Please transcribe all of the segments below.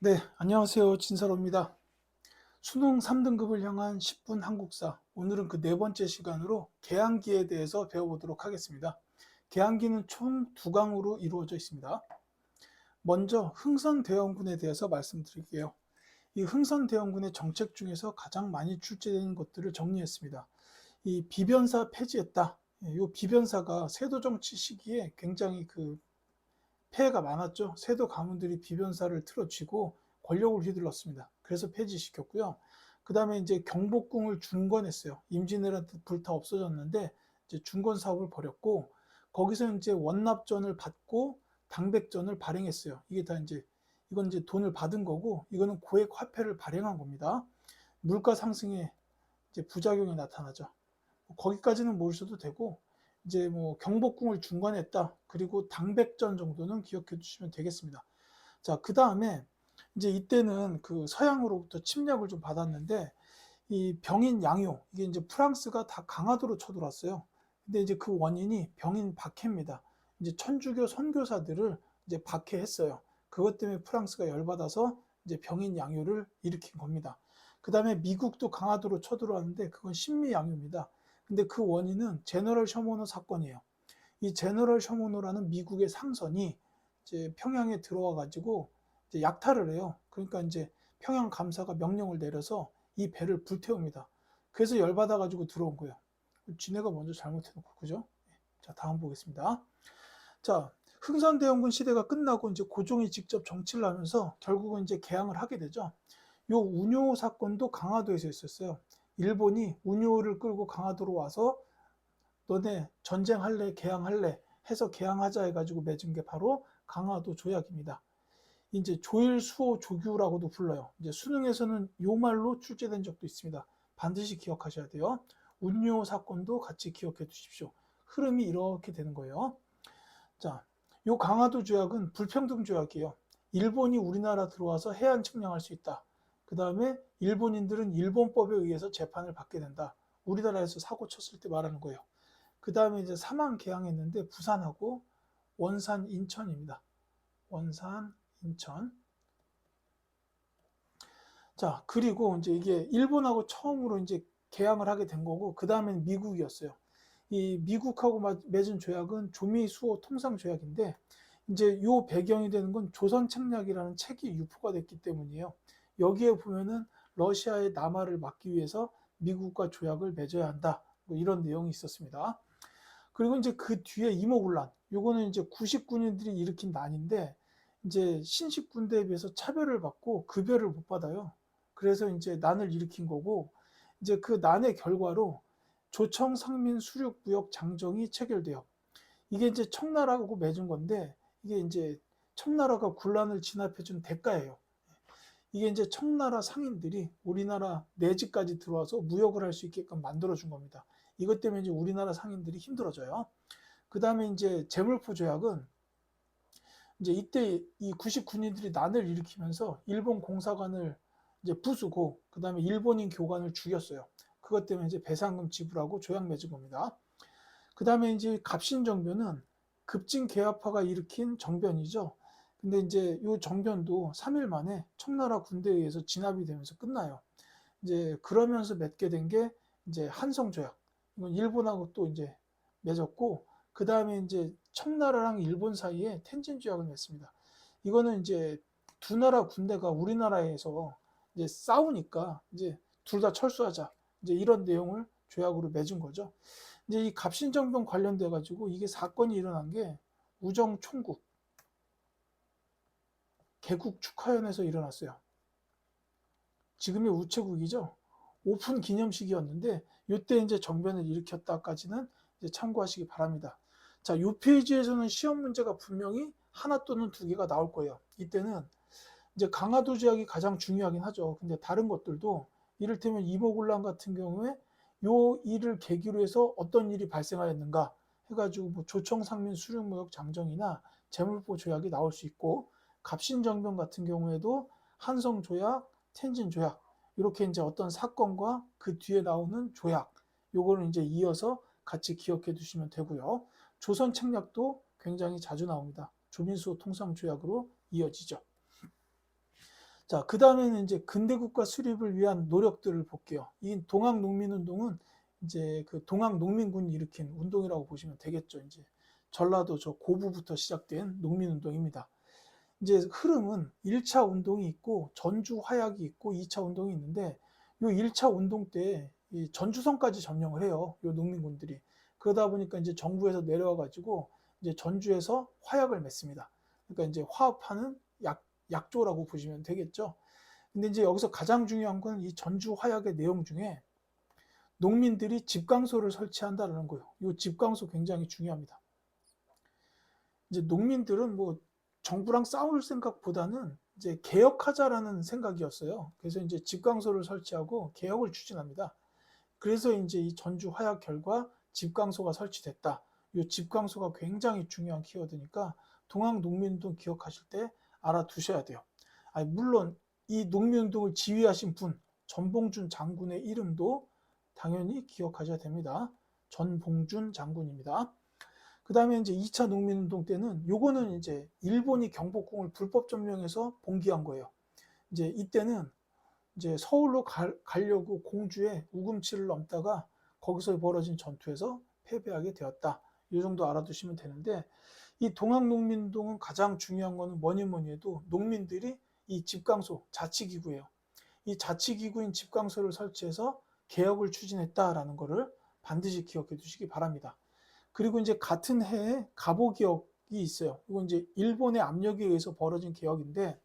네, 안녕하세요. 진서로입니다. 수능 3등급을 향한 10분 한국사. 오늘은 그 네 번째 시간으로 개항기에 대해서 배워보도록 하겠습니다. 개항기는 총 두 강으로 이루어져 있습니다. 먼저 흥선대원군에 대해서 말씀드릴게요. 이 흥선대원군의 정책 중에서 가장 많이 출제되는 것들을 정리했습니다. 이 비변사 폐지했다. 이 비변사가 세도 정치 시기에 굉장히 폐해가 많았죠. 세도 가문들이 비변사를 틀어쥐고 권력을 휘둘렀습니다. 그래서 폐지시켰고요. 그 다음에 이제 경복궁을 중건했어요. 임진왜란 때 불타 없어졌는데 이제 중건 사업을 벌였고 거기서 이제 원납전을 받고 당백전을 발행했어요. 이건 이제 돈을 받은 거고 이거는 고액 화폐를 발행한 겁니다. 물가 상승에 이제 부작용이 나타나죠. 거기까지는 모르셔도 되고 이제 뭐 경복궁을 중건했다. 그리고 당백전 정도는 기억해 주시면 되겠습니다. 자, 그 다음에 이제 이때는 그 서양으로부터 침략을 좀 받았는데 이 병인 양요 이게 이제 프랑스가 다 강화도로 쳐들어왔어요. 근데 이제 그 원인이 병인 박해입니다. 이제 천주교 선교사들을 이제 박해했어요. 그것 때문에 프랑스가 열받아서 이제 병인 양요를 일으킨 겁니다. 그 다음에 미국도 강화도로 쳐들어왔는데 그건 신미 양요입니다. 근데 그 원인은 제너럴 셔모너 사건이에요. 이 제너럴 셔모너라는 미국의 상선이 이제 평양에 들어와 가지고 이제 약탈을 해요. 그러니까 이제 평양 감사가 명령을 내려서 이 배를 불태웁니다. 그래서 열받아 가지고 들어온 거예요. 지네가 먼저 잘못해놓고 그죠? 자, 다음 보겠습니다. 자, 흥선대원군 시대가 끝나고 이제 고종이 직접 정치를 하면서 결국은 이제 개항을 하게 되죠. 요 운요 사건도 강화도에서 있었어요. 일본이 운요를 끌고 강화도로 와서 너네 전쟁할래, 개항할래 해서 개항하자 해가지고 맺은 게 바로 강화도 조약입니다. 이제 조일수호 조규라고도 불러요. 이제 수능에서는 요 말로 출제된 적도 있습니다. 반드시 기억하셔야 돼요. 운요 사건도 같이 기억해 두십시오. 흐름이 이렇게 되는 거예요. 자, 요 강화도 조약은 불평등 조약이에요. 일본이 우리나라 들어와서 해안 측량할 수 있다. 그 다음에 일본인들은 일본법에 의해서 재판을 받게 된다. 우리나라에서 사고 쳤을 때 말하는 거예요. 그 다음에 이제 사망 개항했는데 부산하고 원산 인천입니다. 원산 인천. 자, 그리고 이제 이게 일본하고 처음으로 이제 개항을 하게 된 거고, 그 다음엔 미국이었어요. 이 미국하고 맺은 조약은 조미수호 통상조약인데, 이제 요 배경이 되는 건 조선책략이라는 책이 유포가 됐기 때문이에요. 여기에 보면은 러시아의 남하를 막기 위해서 미국과 조약을 맺어야 한다. 뭐 이런 내용이 있었습니다. 그리고 이제 그 뒤에 이모군란. 요거는 이제 구식군인들이 일으킨 난인데 이제 신식군대에 비해서 차별을 받고 급여를 못 받아요. 그래서 이제 난을 일으킨 거고 이제 그 난의 결과로 조청 상민 수륙 무역 장정이 체결돼요. 이게 이제 청나라하고 맺은 건데 이게 이제 청나라가 군란을 진압해 준 대가예요. 이게 이제 청나라 상인들이 우리나라 내지까지 들어와서 무역을 할 수 있게끔 만들어 준 겁니다. 이것 때문에 이제 우리나라 상인들이 힘들어져요. 그 다음에 이제 제물포 조약은 이제 이때 이 99인들이 난을 일으키면서 일본 공사관을 이제 부수고 그 다음에 일본인 교관을 죽였어요. 그것 때문에 이제 배상금 지불하고 조약 맺은 겁니다. 그 다음에 이제 갑신정변은 급진 개화파가 일으킨 정변이죠. 근데 이제 이 정변도 3일 만에 청나라 군대에 의해서 진압이 되면서 끝나요. 이제 그러면서 맺게 된 게 이제 한성조약. 이건 일본하고 또 이제 맺었고, 그 다음에 이제 청나라랑 일본 사이에 텐진조약을 맺습니다. 이거는 이제 두 나라 군대가 우리나라에서 이제 싸우니까 이제 둘 다 철수하자. 이제 이런 내용을 조약으로 맺은 거죠. 이제 이 갑신정변 관련돼 가지고 이게 사건이 일어난 게 우정 총국 개국 축하연에서 일어났어요. 지금의 우체국이죠. 오픈 기념식이었는데 이때 이제 정변을 일으켰다까지는 이제 참고하시기 바랍니다. 자, 이 페이지에서는 시험 문제가 분명히 하나 또는 두 개가 나올 거예요. 이때는 이제 강화도 지역이 가장 중요하긴 하죠. 근데 다른 것들도 이를테면 이모군란 같은 경우에 요 일을 계기로 해서 어떤 일이 발생하였는가 해가지고 뭐 조청상민 수령무역 장정이나 재물포 조약이 나올 수 있고 갑신정변 같은 경우에도 한성조약, 텐진조약 이렇게 이제 어떤 사건과 그 뒤에 나오는 조약 요거를 이제 이어서 같이 기억해 두시면 되고요. 조선 책략도 굉장히 자주 나옵니다. 조민수 통상조약으로 이어지죠. 자, 그 다음에는 이제 근대국가 수립을 위한 노력들을 볼게요. 이 동학농민운동은 이제 그 동학농민군이 일으킨 운동이라고 보시면 되겠죠. 이제 전라도 저 고부부터 시작된 농민운동입니다. 이제 흐름은 1차 운동이 있고 전주 화약이 있고 2차 운동이 있는데 요 1차 운동 때 이 전주성까지 점령을 해요. 요 농민군들이. 그러다 보니까 이제 정부에서 내려와 가지고 이제 전주에서 화약을 맺습니다. 그러니까 이제 화합하는 약조라고 보시면 되겠죠. 근데 이제 여기서 가장 중요한 건 이 전주 화약의 내용 중에 농민들이 집강소를 설치한다는 거예요. 이 집강소 굉장히 중요합니다. 이제 농민들은 뭐 정부랑 싸울 생각보다는 이제 개혁하자라는 생각이었어요. 그래서 이제 집강소를 설치하고 개혁을 추진합니다. 그래서 이제 이 전주 화약 결과 집강소가 설치됐다. 이 집강소가 굉장히 중요한 키워드니까 동학농민운동 기억하실 때 알아두셔야 돼요. 아니, 물론 이 농민운동을 지휘하신 분 전봉준 장군의 이름도 당연히 기억하셔야 됩니다. 전봉준 장군입니다. 그 다음에 이제 2차 농민운동 때는 요거는 이제 일본이 경복궁을 불법 점령해서 봉기한 거예요. 이제 이때는 이제 서울로 가려고 공주에 우금치를 넘다가 거기서 벌어진 전투에서 패배하게 되었다. 이 정도 알아두시면 되는데 이 동학농민운동은 가장 중요한 거는 뭐니 해도 농민들이 이 집강소, 자치기구예요. 이 자치기구인 집강소를 설치해서 개혁을 추진했다라는 것을 반드시 기억해 두시기 바랍니다. 그리고 이제 같은 해에 갑오개혁이 있어요. 이건 이제 일본의 압력에 의해서 벌어진 개혁인데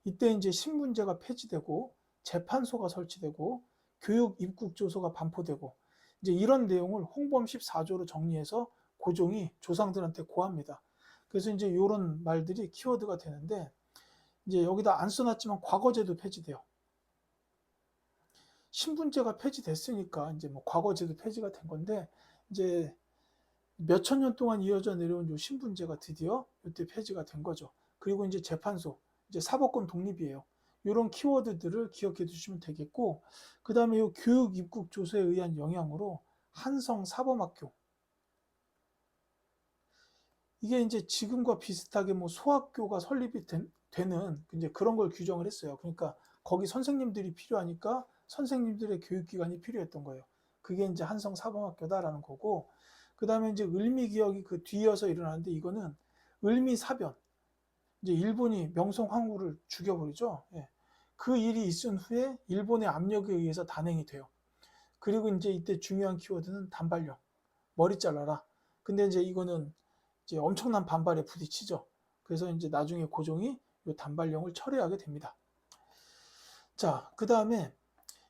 이때 이제 신분제가 폐지되고 재판소가 설치되고 교육 입국조서가 반포되고 이제 이런 내용을 홍범 14조로 정리해서 고종이 조상들한테 고합니다. 그래서 이제 이런 말들이 키워드가 되는데 이제 여기다 안 써놨지만 과거제도 폐지돼요. 신분제가 폐지됐으니까 이제 뭐 과거제도 폐지가 된 건데 이제 몇천 년 동안 이어져 내려온 요 신분제가 드디어 이때 폐지가 된 거죠. 그리고 이제 재판소, 이제 사법권 독립이에요. 이런 키워드들을 기억해 두시면 되겠고, 그 다음에 요 교육 입국 조서에 의한 영향으로 한성 사범학교. 이게 이제 지금과 비슷하게 뭐 소학교가 설립이 되는 이제 그런 걸 규정을 했어요. 그러니까 거기 선생님들이 필요하니까 선생님들의 교육기관이 필요했던 거예요. 그게 이제 한성 사범학교다라는 거고, 그 다음에 이제 을미기역이 그 뒤이어서 일어나는데 이거는 을미사변. 이제 일본이 명성황후를 죽여버리죠. 예. 그 일이 있은 후에 일본의 압력에 의해서 단행이 돼요. 그리고 이제 이때 중요한 키워드는 단발령. 머리 잘라라. 근데 이제 이거는 이제 엄청난 반발에 부딪히죠. 그래서 이제 나중에 고종이 이 단발령을 철회하게 됩니다. 자, 그 다음에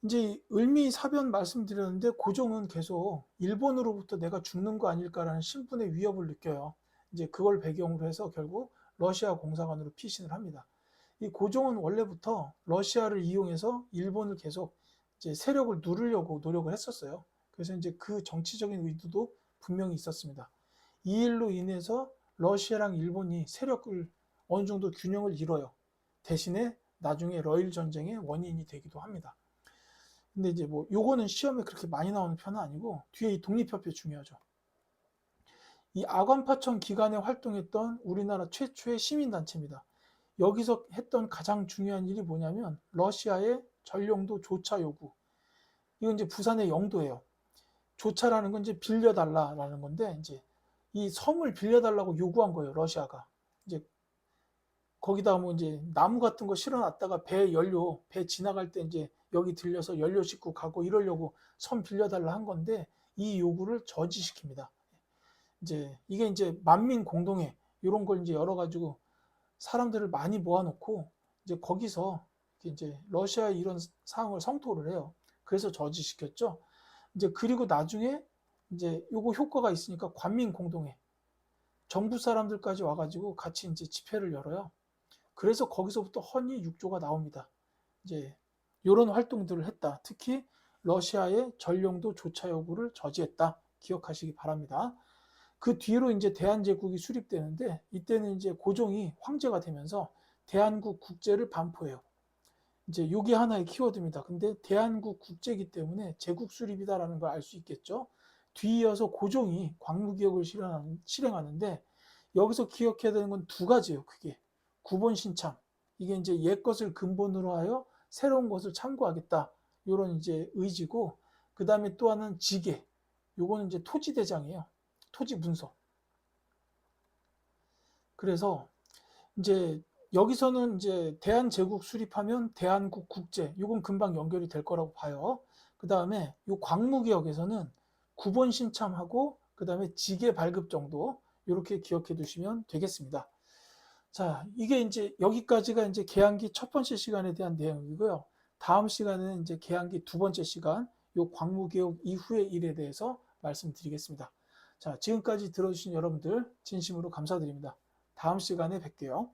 이제 을미사변 말씀드렸는데 고종은 계속 일본으로부터 내가 죽는 거 아닐까라는 신분의 위협을 느껴요. 이제 그걸 배경으로 해서 결국 러시아 공사관으로 피신을 합니다. 이 고종은 원래부터 러시아를 이용해서 일본을 계속 이제 세력을 누르려고 노력을 했었어요. 그래서 이제 그 정치적인 의도도 분명히 있었습니다. 이 일로 인해서 러시아랑 일본이 세력을 어느 정도 균형을 이뤄요. 대신에 나중에 러일 전쟁의 원인이 되기도 합니다. 근데 이제 뭐 요거는 시험에 그렇게 많이 나오는 편은 아니고 뒤에 이 독립협회 중요하죠. 이 아관파천 기간에 활동했던 우리나라 최초의 시민단체입니다. 여기서 했던 가장 중요한 일이 뭐냐면 러시아의 전용도 조차 요구. 이건 이제 부산의 영도예요. 조차라는 건 이제 빌려달라라는 건데 이제 이 섬을 빌려달라고 요구한 거예요. 러시아가. 이제 거기다 뭐 이제 나무 같은 거 실어놨다가 배 지나갈 때 이제 여기 들려서 연료 싣고 가고 이러려고 섬 빌려달라 한 건데 이 요구를 저지시킵니다. 이제 이게 이제 만민 공동회 이런 걸 이제 열어가지고 사람들을 많이 모아놓고 이제 거기서 이제 러시아의 이런 사항을 성토를 해요. 그래서 저지시켰죠. 이제 그리고 나중에 이제 요거 효과가 있으니까 관민 공동회 정부 사람들까지 와가지고 같이 이제 집회를 열어요. 그래서 거기서부터 헌이 6조가 나옵니다. 이제 이런 활동들을 했다. 특히 러시아의 전용도 조차 요구를 저지했다. 기억하시기 바랍니다. 그 뒤로 이제 대한제국이 수립되는데 이때는 이제 고종이 황제가 되면서 대한국 국제를 반포해요. 이제 이게 하나의 키워드입니다. 근데 대한국 국제이기 때문에 제국 수립이다라는 걸 알 수 있겠죠. 뒤이어서 고종이 광무개혁을 실행하는데 여기서 기억해야 되는 건 두 가지예요. 그게 구본 신참 이게 이제 옛 것을 근본으로 하여 새로운 것을 참고하겠다. 이런 이제 의지고, 그 다음에 또 하나는 지계. 요거는 이제 토지대장이에요. 토지 문서. 그래서 이제 여기서는 이제 대한제국 수립하면 대한국 국제, 이건 금방 연결이 될 거라고 봐요. 그 다음에 요 광무개혁에서는 구본 신참하고 그 다음에 지계 발급 정도 이렇게 기억해 두시면 되겠습니다. 자, 이게 이제 여기까지가 이제 계양기 첫 번째 시간에 대한 내용이고요. 다음 시간에는 이제 계양기 두 번째 시간, 요 광무개혁 이후의 일에 대해서 말씀드리겠습니다. 자, 지금까지 들어주신 여러분들 진심으로 감사드립니다. 다음 시간에 뵐게요.